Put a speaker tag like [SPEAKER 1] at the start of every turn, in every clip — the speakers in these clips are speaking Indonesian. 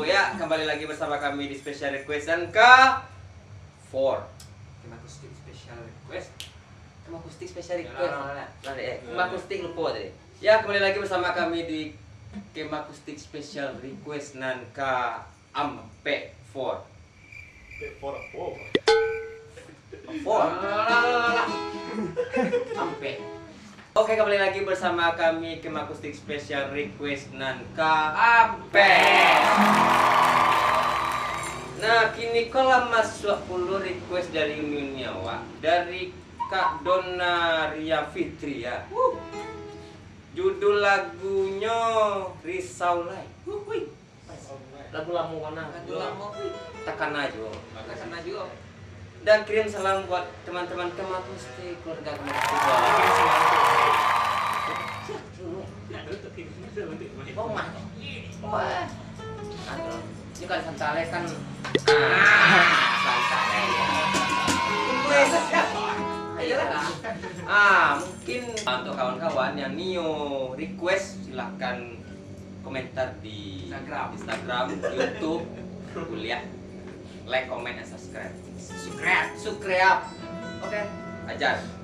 [SPEAKER 1] Ya, kembali lagi bersama kami di Special Request dan K4
[SPEAKER 2] Kemakustik special request.
[SPEAKER 1] Kemakustik Special
[SPEAKER 2] Ya,
[SPEAKER 1] Request
[SPEAKER 2] lah.
[SPEAKER 1] Kemakustik lupa tadi. Ya, kembali lagi bersama kami di Kemakustik Special Request nan K4 Ampe. Oke, kembali lagi bersama kami Kemakustik Special Request nan Ampe. Nah, kini kolam masuk 10 request dari Uniawa dari Kak Donna Ria Fitri ya. Judul lagunya Risaulai.
[SPEAKER 3] Lagu Lamongan.
[SPEAKER 2] Lagu lama,
[SPEAKER 1] Tekan aja.
[SPEAKER 2] maka sana juga.
[SPEAKER 1] Dan kirim salam buat teman-teman Kemakustik, keluarga Kemakustik. Oh mah. Wah. Aduh, ini kan santale kan. Santale. Mungkin untuk kawan-kawan yang Nio request silahkan komentar di Instagram, YouTube, kuliah, like, comment, dan subscribe. Subscribe. Oke, ajar.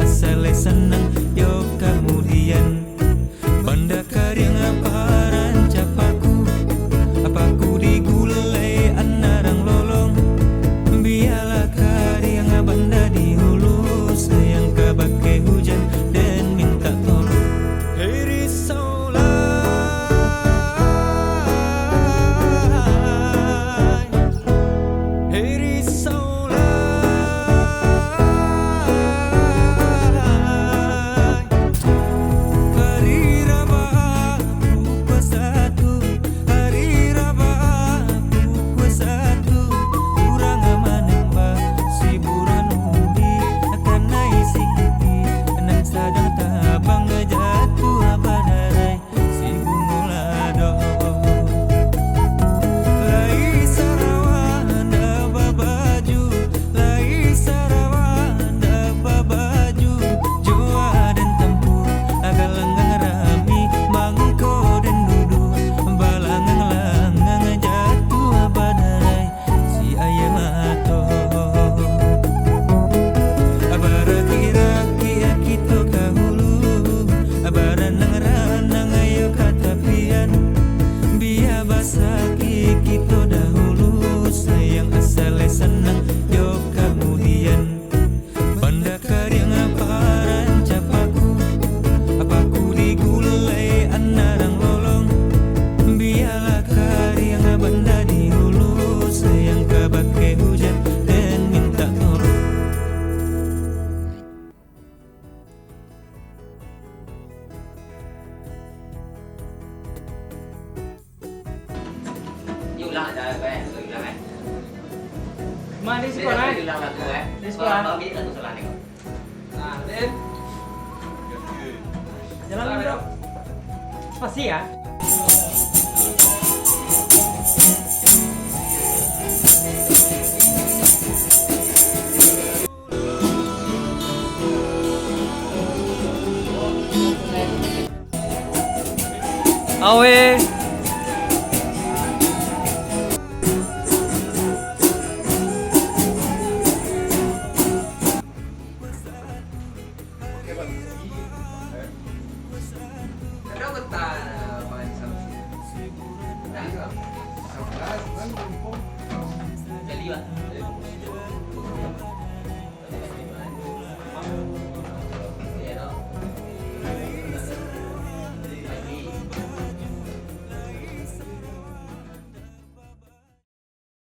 [SPEAKER 4] asale senang yo kemudian banda karyang aparan capaku apaku digulai anarang lolong biarlah karyang banda dihulu sayang kebakai hujan dan minta tolong. Hey risaulah, hey risaulah, hari Rabu pukul 1, hari Rabu pukul 1, kurang menembak si buran undi akan naik si kiki nan sadang tabang jatuh abadarai si bungulado lai sarawan daba baju lai sarawan daba baju joa dan tempur agak langgang rami mangko dan dudu balangang langgang jatuh abadarai si ayam ato abara kira-kira kita kahulu abara nang ayo katapian biar basaki kita dahulu sayang asale senang yo kemudian banda karyang aparan capaku apaku digulai anarang lolong biarlah karyang banda dihulu sayang kebakai hujan dan minta tolong.
[SPEAKER 1] Yuk ulang aja gue, ulang aja.
[SPEAKER 3] Mana di sekolah?
[SPEAKER 1] Ulang lagu gue.
[SPEAKER 3] Di sekolah.
[SPEAKER 1] Kalau ini lagu salah nih.
[SPEAKER 2] Nah, Din.
[SPEAKER 3] Jalan bro. Pasti ya. Awe.
[SPEAKER 2] Ada betul main sama sini. Nah,
[SPEAKER 1] Jadi lah.